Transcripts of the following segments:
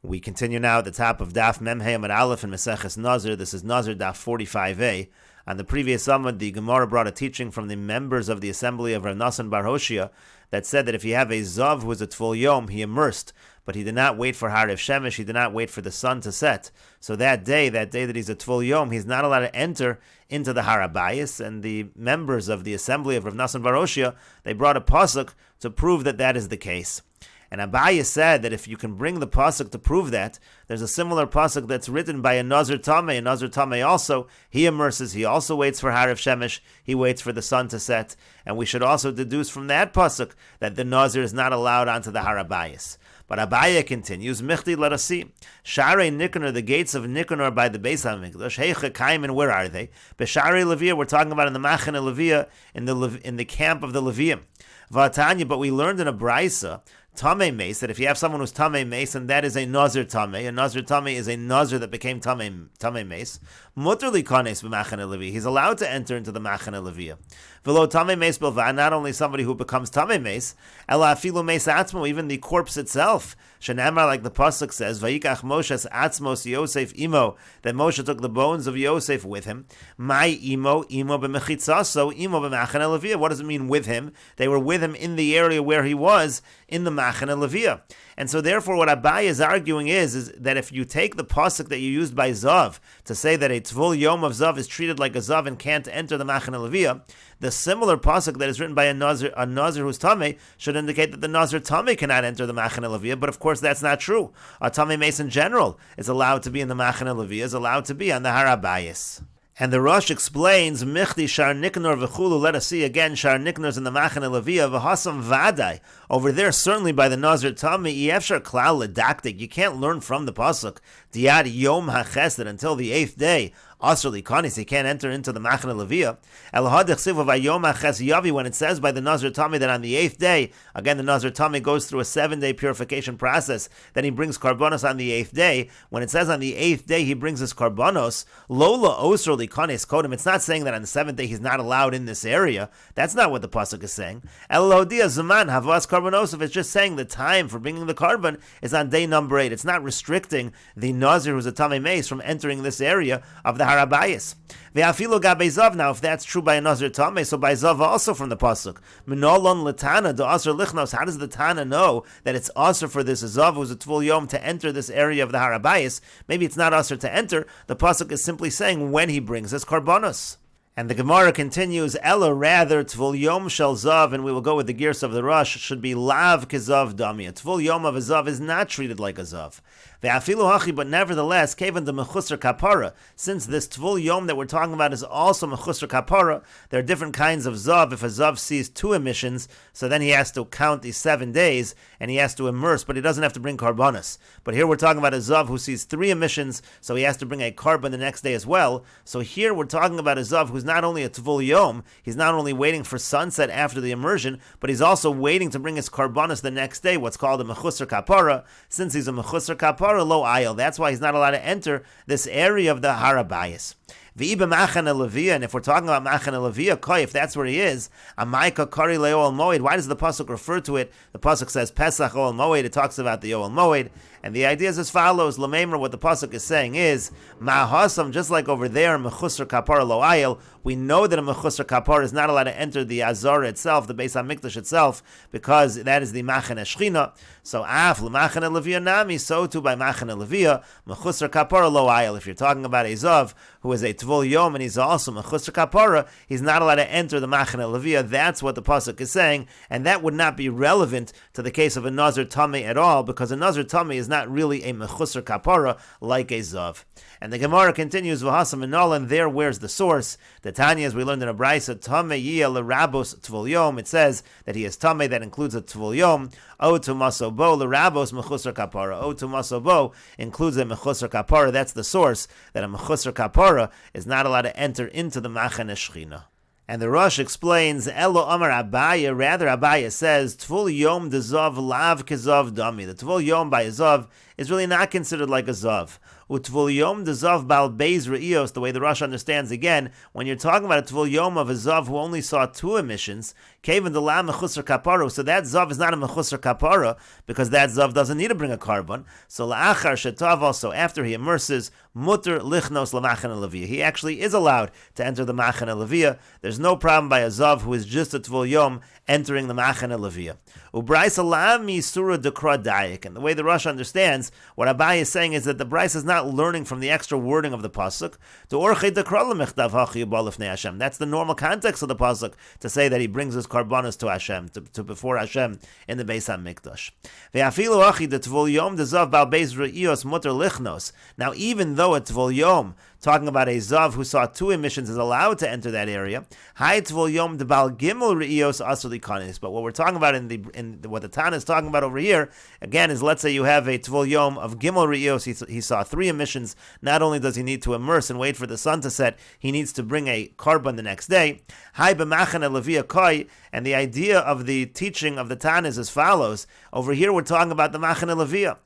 We continue now at the top of Daf Memhe Amud Aleph in Meseches Nazir. This is Nazir Daf 45a. On the previous Amud, the Gemara brought a teaching from the members of the assembly of Rav Nassan Bar Hoshia that said that if you have a Zav who is a Tvul Yom, he immersed, but he did not wait for Harav Shemesh, he did not wait for the sun to set. So that day that he's a Tvul Yom, he's not allowed to enter into the Harabayis, and the members of the assembly of Rav Nassan Bar Hoshia, they brought a pasuk to prove that that is the case. And Abaye said that if you can bring the pasuk to prove that, there's a similar pasuk that's written by a Nazir Tameh. A Nazir Tameh also, he immerses, he also waits for Harav Shemesh, he waits for the sun to set. And we should also deduce from that pasuk that the Nazir is not allowed onto the Harabayis. But Abaye continues, Michti, let us see. Sharei Nikanor, the gates of Nikanor by the Beis HaMikdash. Heicha Kaiman, where are they? Besharei Leviyah, we're talking about in the Machane Leviyah, in the camp of the Leviyim. Vatanya, but we learned in a Braisa, Tamei Meis, that if you have someone who's Tamei Meis, and that is a Nazir Tamei, a Nazir Tamei is a Nazir that became Tamei Meis, Muterli Kanes b'Machane Leviyah, he's allowed to enter into the Machane Leviyah. V'lo Tamei Meis bilvad, not only somebody who becomes Tamei Meis, ela afilu Meis atzmo, even the corpse itself. Shenamar, like the pasuk says, Vayikach Moshe atzmos Yosef imo, that Moshe took the bones of Yosef with him. My imo b'mechitzaso, imo b'Machane Leviyah. What does it mean with him? They were with him in the area where he was, in the Machane Leviyah. And so therefore what Abaye is arguing is that if you take the pasuk that you used by Zav to say that a Tvul Yom of Zav is treated like a Zav and can't enter the Machane Leviyah, the similar pasuk that is written by a Nazir who's Tameh should indicate that the Nazir Tameh cannot enter the Machane Leviyah, but of course that's not true. A Tameh Meis in general is allowed to be in the Machane Leviyah, is allowed to be on the Harabayis. And the Rosh explains, Michti Shar Niknor v'chulu, let us see again, Shar Niknor's in the Machane Leviyah, v'hasam vadai, over there certainly by the Nazir Tameh, yefshar klal ledaktik, you can't learn from the pasuk, diad yom hachesed, until the 8th day, Asr likanis, he can't enter into the Machane Leviyah. El hadich siv vayom haches yavi, when it says by the Nazir Tameh that on the 8th day, again the Nazir Tameh goes through a 7-day purification process, then he brings karbonos on the 8th day. When it says on the 8th day he brings his karbonos, lola osr likanis kodem, it's not saying that on the 7th day he's not allowed in this area. That's not what the pasuk is saying. El hodia zaman havas karbonosov, it's just saying the time for bringing the carbon is on day number 8. It's not restricting the Nazir who's a Tameh Meis from entering this area of the Harabayis. Ve'afilo gabe Zav, now if that's true by a Nazir Tameh, so by Zav also from the pasuk. Minolon letana de Asr lichnos, how does the Tana know that it's Asr for this Zav who's a Tvul Yom to enter this area of the Harabayis? Maybe it's not Asr to enter, the pasuk is simply saying when he brings his karbonos. And the Gemara continues, Ella, rather, Tvul Yom shel Zav, and we will go with the gears of the Rosh, should be Lav Kezav Dami. A Tvul Yom of a Zav is not treated like a Zav. Ve'afilu hachi, but nevertheless, Kevan de Mechusar Kapara, since this Tvul Yom that we're talking about is also Mechusar Kapara, there are different kinds of Zav. If a Zav sees 2 emissions, so then he has to count these 7 days, and he has to immerse, but he doesn't have to bring karbonos. But here we're talking about a Zav who sees 3 emissions, so he has to bring a carbon the next day as well. So here we're talking about a Zav who's not only a Tvul Yom, he's not only waiting for sunset after the immersion, but he's also waiting to bring his karbonos the next day, what's called a Mechusar Kapara. Since he's a Mechusar Kapara, low aisle, that's why he's not allowed to enter this area of the Harabayis. V'iba Machane Leviyah, and if we're talking about Machane Leviyah, koi, if that's where he is, Amaika Kari Le'ol Moed, why does the pasuk refer to it? The pasuk says Pesach Ol Moed, it talks about the Ol Moed, and the idea is as follows, Lamemra, what the pasuk is saying is, Ma'hasam, just like over there, Mechusar Kapar Lo Ayel, we know that a Mechusar Kapar is not allowed to enter the Azar itself, the Beis HaMikdash itself, because that is the Machane Shechina. So Af, L'Machane Leviyah Nami, so too by Machane Leviyah, Mechusar Kapar Lo Ayel. If you're talking about a Zav, who is a Tvul Yom, and he's also Mechusar Kapara, he's not allowed to enter the Machane Leviyah. That's what the pasuk is saying, and that would not be relevant to the case of a Nazir Tameh at all, because a Nazir Tameh is not really a Mechusar Kapara like a Zav. And the Gemara continues, V'hasam Minol, and there where's the source? The Tanya, as we learned in a Braisa, Tameh Yiyah L'Rabos Tvul Yom, it says that he is Tameh, that includes a Tvul Yom. O Tumaso Bo L'Rabos Mechusar Kapara. O Tumaso Bo includes a Mechusar Kapara. That's the source, that a Mechusar Kapara is not allowed to enter into the Machane Shechina. And the Rosh explains, Elo Amar Abaye, rather Abaye says, Tvul Yom de Zav Lav Kezav Dami. The Tvul Yom by a Zav is really not considered like a zav. Utvul yom the zav bal beis re'ios, the way the Rosh understands again, when you're talking about a tvul yom of a zav who only saw 2 emissions, kaven the lam mechusar kapara, so that zav is not a mechusar kapara, because that zav doesn't need to bring a carbon. So la'achar shetav, also after he immerses, mutter lichnos lamachane leviyah. He actually is allowed to enter the machane leviyah. There's no problem by a zav who is just a tvul yom entering the machane leviyah. Ubraisa lam misura dekra dayik. And the way the Rosh understands, what Abai is saying is that the Bryce is not learning from the extra wording of the pasuk. That's the normal context of the pasuk, to say that he brings his karbanos to Hashem, to before Hashem in the Beis HaMikdash. Now, even though a tvul yom, talking about a zav who saw 2 emissions, is allowed to enter that area, but what we're talking about in what the Tana is talking about over here, again, is let's say you have a tvul yom of gimel re'ios, he saw 3 emissions. Not only does he need to immerse and wait for the sun to set, he needs to bring a carbon the next day. And the idea of the teaching of the Tana is as follows. Over here we're talking about the machane leviyah.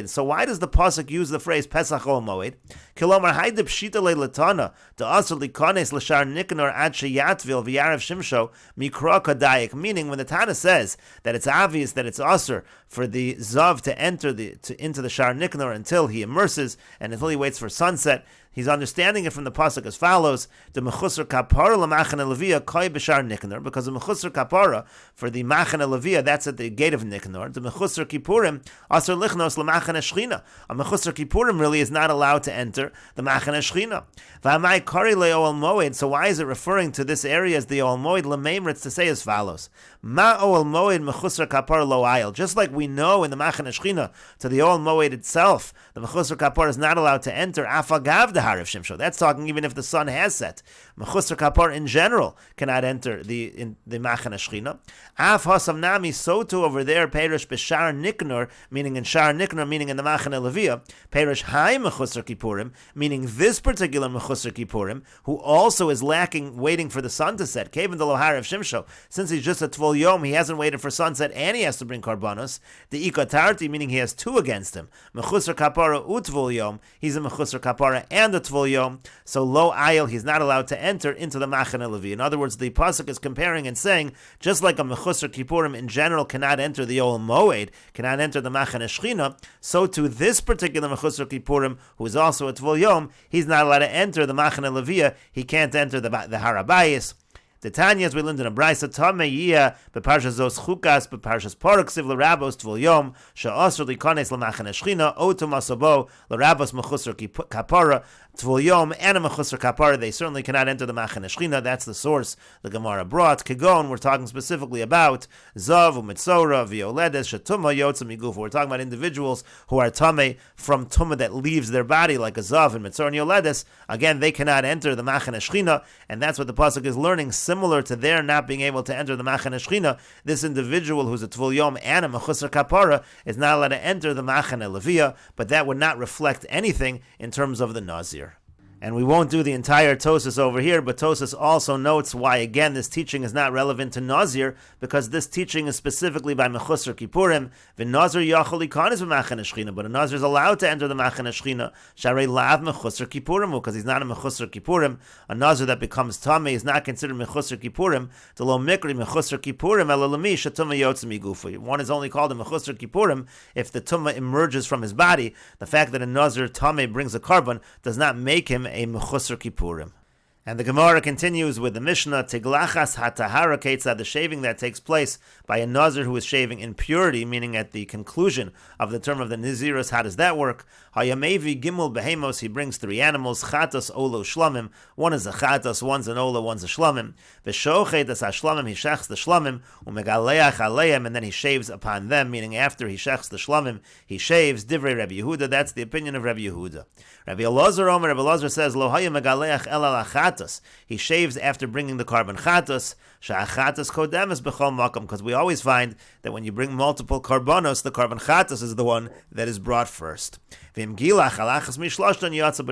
So why does the pasuk use the phrase Pesach Ol Moed? Kilomar hayde pshita le'latana to asur likones l'shar niknor ad sheyatvil v'yarav shimsho mikra kadayik. Meaning, when the Tana says that it's obvious that it's asur for the zav to enter into the shar niknor until he immerses and until he waits for sunset, he's understanding it from the pasuk as follows: the mechusar kapara lamachane leviyah koi b'shar niknor, because the mechusar kapara for the machane leviyah, that's at the gate of niknor. The mechusar kippurim asur lichnos lamachane shchina. A mechusar kippurim really is not allowed to enter the machane shchina. V'amai kari le'ol moed. So why is it referring to this area as the ol moed? L'meimritz, to say as follows: Ma ol moed mechusar kapara lo ayil. Just like we know in the machane shchina, to the ol moed itself, the mechusar kapara is not allowed to enter. Afagav the harav shimsho. That's talking even if the sun has set. Mechusar kapara in general cannot enter the machane shchina. Af hasam nami, so too over there, perish b'shar niknor, meaning in shar niknor, meaning in the machane leviyah, perish hai mechusar kippurim, meaning this particular mechusar kippurim, who also is lacking waiting for the sun to set. Kaven the lohar of shimsho, since he's just a tvul yom, he hasn't waited for sunset and he has to bring karbanos. The ikatarti, meaning he has 2 against him. Mechusar kapara utvul yom, he's a mechusar kapara and a tvul yom, so lo ayil, he's not allowed to enter into the machane leviyah. In other words, the pasuk is comparing and saying, just like a mechusar kippurim in general cannot enter the ol moed, cannot enter the machane shchina, so to this particular mechusar kippurim, who is also a tvul yom, he's not allowed to enter the machane leviyah. He can't enter the harabayis. The Tanya, as we learned in a brayso, Tameyia beparshas Zos Chukas beparshas Paruk Siv l'Rabos Tvul Yom she'asur likones l'machane shchina otu masobo l'Rabos mechusar kapara Tvul Yom and a mechusar kapara. They certainly cannot enter the machane shchina. That's the source the Gemara brought. Kegon, we're talking specifically about Zav u'mitzora v'yoledes shetuma yotza migufa. We're talking about individuals who are tamei from tumah that leaves their body, like a Zav and mitzora and yoledes. Again, they cannot enter the machane shchina, and that's what the pasuk is learning. Similar to their not being able to enter the machane shchina, this individual who's a tvul yom and a mechusar kapara is not allowed to enter the machane leviyah, but that would not reflect anything in terms of the Nazir. And we won't do the entire Tosas over here, but Tosas also notes why, again, this teaching is not relevant to Nazir, because this teaching is specifically by Mechusar Kippurim. V'Nazir yachol likanes b'machane shchina, but a Nazir is allowed to enter the machane shchina. Sharei lav Mechusar Kippurim, because he's not a Mechusar Kippurim. A Nazir that becomes Tamei is not considered Mechusar Kippurim. To lo mikri Mechusar Kippurim elalami shatuma yotzim migufa. One is only called a Mechusar Kippurim if the tumah emerges from his body. The fact that a Nazir Tamei brings a carbon does not make him a mechusar kippurim. And the Gemara continues with the Mishnah, Tiglachas hatahara ketzad, the shaving that takes place by a Nazir who is shaving in purity, meaning at the conclusion of the term of the Nazirus. How does that work? Hayamevi gimel behemos, he brings 3 animals, chatos, olo, shlamim. One is a chatos, one's an olo, one's a shlamim. V'shochet as ha-shlamim, he shechs the shlamim, umegaleach aleim, and then he shaves upon them, meaning after he shechs the shlamim, he shaves. Divrei Rabbi Yehuda, that's the opinion of Rabbi Yehuda. Rabbi Elazar Omer, Rabbi Elazar says, Lo haya megaleach ela lachatos, he shaves after bringing the carbon chatos. she'achatas kodemes b'chol makom, because we always find that when you bring multiple karbonos, the carbon chatas is the one that is brought first. But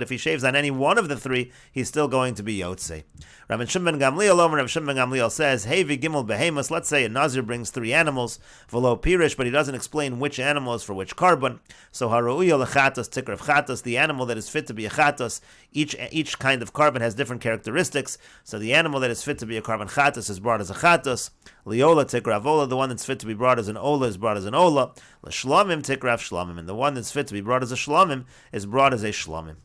if he shaves on any one of the three, he's still going to be yotze. Rabbi Shimon ben Gamliel says, hey v'gimel behemus, let's say a Nazir brings three animals, v'lo pirish, but he doesn't explain which animal is for which carbon. So haru'uya lechatas tikrav chatas, the animal that is fit to be a chatas, each kind of carbon has different characteristics. So the animal that is fit to be a carbon chatas is brought as a chatas. Liola tikrav ola, the one that's fit to be brought as an ola is brought as an ola. L'shlamim tikrav shlamim, and the one that's fit to be brought as a shlamim is brought as a shlamim.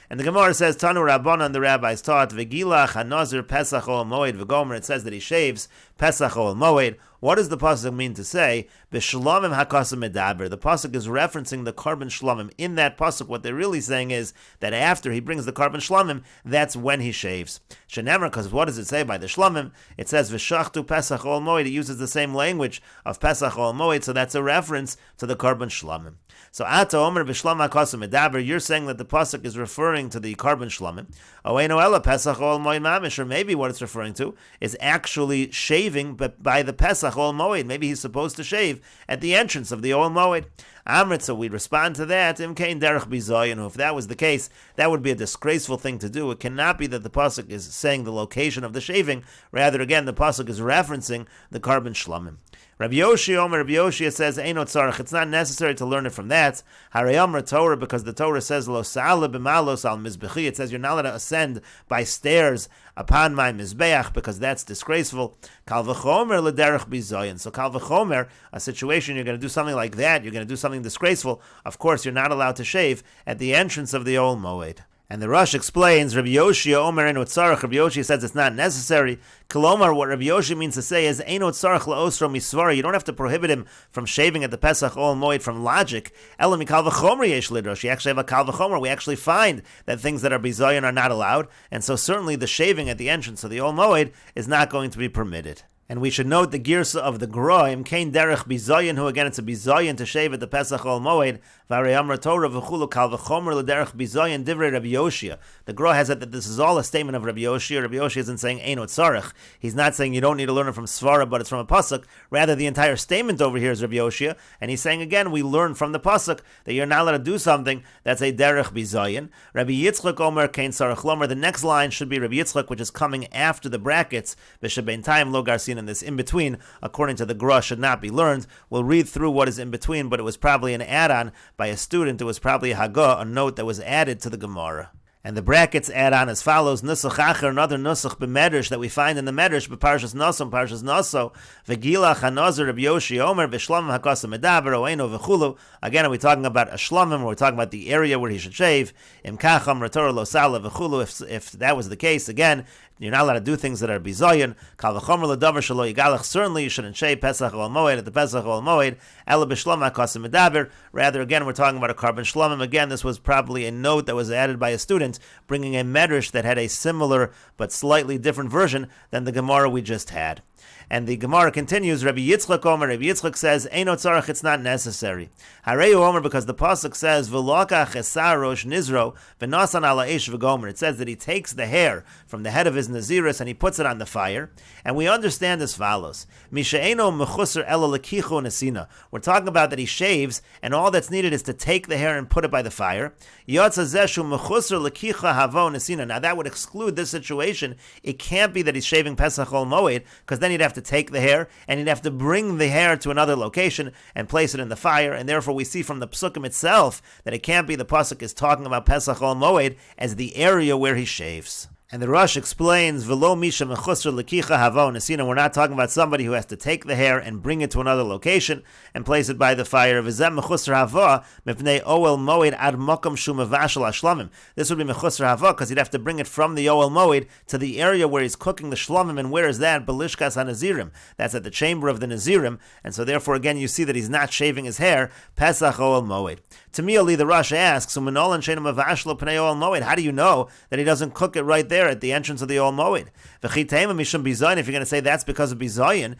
And the Gemara says, Tanu Rabbanan, the rabbis taught, V'gilach hanazir pesach ol moed v'gomer. It says that he shaves pesach ol moed. What does the pasuk mean to say? B'shlamim hakasim medaber. The pasuk is referencing the carbon shlamim. In that pasuk, what they're really saying is that after he brings the carbon shlamim, that's when he shaves. Shenemar, because what does it say by the shlamim? It says v'shachtu pesach ol moed. It uses the same language of pesach ol moed, so that's a reference to the carbon shlamim. So Ata Omer b'shlam hakasim medaber. You're saying that the pasuk is referring to the carbon shlamim. Oeino ela pesach ol moed mamish, or maybe what it's referring to is actually shaving, but by the pesach ol moed. Maybe he's supposed to shave at the entrance of the ol moed. Amrit, so we respond to that. Imkein derech bizayin. If that was the case, that would be a disgraceful thing to do. It cannot be that the pasuk is saying the location of the shaving. Rather, again, the pasuk is referencing the carbon shlamim. Rabbi Yoshia says, Eino tzarech. It's not necessary to learn it from that. Harayamra Torah, because the Torah says, Lo sa'ala b'malos al mizbechi. It says you're not allowed to ascend by stairs upon my mizbeach, because that's disgraceful. Kal v'chomer l'derech bizayin. So kal v'chomer, a situation you're going to do something like that, you're going to do something disgraceful. Of course, you're not allowed to shave at the entrance of the Ol Moed. And the Rosh explains, Rabbi Yoshia Omer Eino Tzarech. Rabbi Yoshia says it's not necessary. Kolomar, what Rabbi Yoshia means to say is Eino Tzarech la'osro misvara. You don't have to prohibit him from shaving at the Pesach Ol Moed from logic. Ela mikal v'chomer yesh lidrosh. You actually have a kal v'chomer. We actually find that things that are bizayin are not allowed, and so certainly the shaving at the entrance of the Ol Moed is not going to be permitted. And we should note the girsa of the Gra, Imkein derech bizayin, who again it's a bizayin to shave at the Pesach Ol Moed. Varei Torah v'chulu kal v'chomer l'derech bizayin divrei Rabbi Yoshia. The Gra has it that this is all a statement of Rabbi Yoshia. Rabbi Yoshia isn't saying Eino tzarech. He's not saying you don't need to learn it from Svara, but it's from a pasuk. Rather, the entire statement over here is Rabbi Yoshia, and he's saying again we learn from the pasuk that you're not allowed to do something that's a derech bizayin. Rabbi Yitzchak Omer kein tzarech lomer. The next line should be Rabbi Yitzchak, which is coming after the brackets. B'shebein time lo garsin. And this in between, according to the Gra, should not be learned. We'll read through what is in between, but it was probably an add-on by a student. It was probably a Haggah, a note that was added to the Gemara. And the brackets add on as follows: Nusach Acher, another Nusach b'Medrash that we find in the Medrash b'Parshas Naso, V'gilach hanazir Rabbi Yoshi Omer v'shlamim hakasa medaber oeino v'chulu. Again, are we talking about a shlamim, or we're talking about the area where he should shave? Im kacham retor lo sala v'chulu. If that was the case, again, you're not allowed to do things that are bizayin. Kal v'chomer l'davar shelo yigalach. Certainly, you shouldn't shave Pesach Ol Moed at the Pesach Ol Moed. Ela b'shlamim hakasa medaber. Rather, again, we're talking about a carbon shlamim. Again, this was probably a note that was added by a student, bringing a medrash that had a similar but slightly different version than the Gemara we just had. And the Gemara continues, Rabbi Yitzchak Omer, Rabbi Yitzchak says, Eino tzarech, it's not necessary. Hareyu Omer, because the pasuk says, V'lokach esar rosh nizro, v'nasan ala eish v'gomer. It says that he takes the hair from the head of his naziris and he puts it on the fire. And we understand as follows. Misha eino mechusar ela lekicho nesina. We're talking about that he shaves, and all that's needed is to take the hair and put it by the fire. Yotza zeshu mechusar lekicha havo nesina. Now that would exclude this situation. It can't be that he's shaving Pesach Ol Moed, because then he'd have to take the hair, and he'd have to bring the hair to another location and place it in the fire, and therefore we see from the psukim itself that it can't be the pasuk is talking about Pesach Ol Moed as the area where he shaves. And the Rosh explains, V'lo misha mechusar lekicha havo nesina. We're not talking about somebody who has to take the hair and bring it to another location and place it by the fire. V'zem mechusar hava mipnei oel moed ad makom shu mevashel hashlamim. This would be mechusar hava because he'd have to bring it from the oel moed to the area where he's cooking the shlamim. And where is that? Belishkas hanazirim. That's at the chamber of the nazirim. And so therefore, again, you see that he's not shaving his hair. Pesach oel moed. To me, the Rosh asks, how do you know that he doesn't cook it right there at the entrance of the Ol Moed? If you're going to say that's because of bizayin,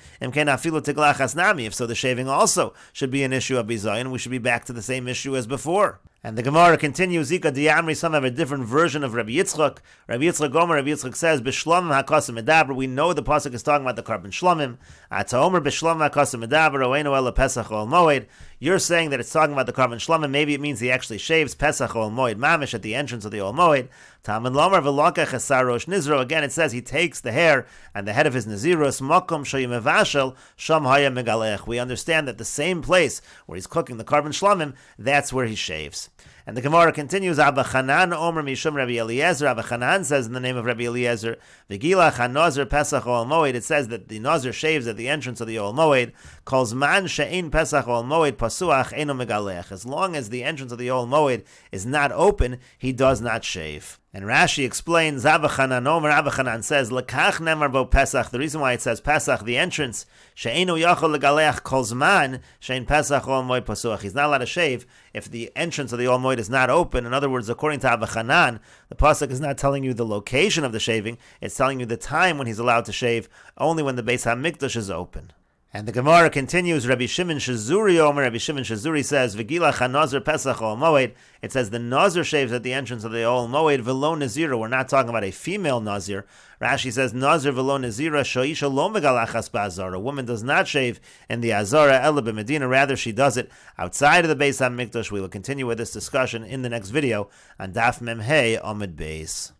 if so, the shaving also should be an issue of bizayin. We should be back to the same issue as before. And the Gemara continues, Zika Diamri, some have a different version of Rabbi Yitzchak. Rabbi Yitzchak Gomer, Rabbi Yitzchak says, B'shlomim ha'kasim medaber. We know the pasuk is talking about the carbon shlomim. Ataomer b'shlomim ha'kasim medaber, oeinu ela pesach ol moed. You're saying that it's talking about the carbon shlomim. Maybe it means he actually shaves pesach ol moed mamish at the entrance of the ol moed. Talmud lomar v'lokach esar rosh nizro. Again, it says he takes the hair and the head of his nazirus, makom shoyim evashel, sham haya megalech. We understand that the same place where he's cooking the carbon shlomim, that's where he shaves. And the Gemara continues, Abba Chanan Omer Mishum Rabbi Eliezer. Abba Chanan says in the name of Rabbi Eliezer, V'gilach HaNazir Pesach Ol Moed. It says that the Nazir shaves at the entrance of the Ol Moed. Calls man she'ein Pesach Ol Moed pasuach eno megalech. As long as the entrance of the Ol Moed is not open, he does not shave. And Rashi explains, Abba Chanan Omer, Abba Chanan says, Lekach nemar bo Pesach. The reason why it says Pesach, the entrance, she'enu yachol legaleach kol zman, she'en Pesach Ol Moed pasuach. He's not allowed to shave if the entrance of the Ol Moed is not open. In other words, according to Abba Chanan, the pasuk is not telling you the location of the shaving, it's telling you the time when he's allowed to shave, only when the Beis HaMikdash is open. And the Gemara continues, Rabbi Shimon Shazuri Omer, Rabbi Shimon Shazuri says, V'gilach HaNazir Pesach Ol Moed. It says the Nazir shaves at the entrance of the Ol Moed, V'lo Nazira. We're not talking about a female Nazir. Rashi says, Nazir V'lo Nazira, Shoisha lo megalachas ba'azara. A woman does not shave in the Azara, Ela b'Medina. Rather, she does it outside of the Beis HaMikdash. We will continue with this discussion in the next video on Daf Memhei Amud Beis.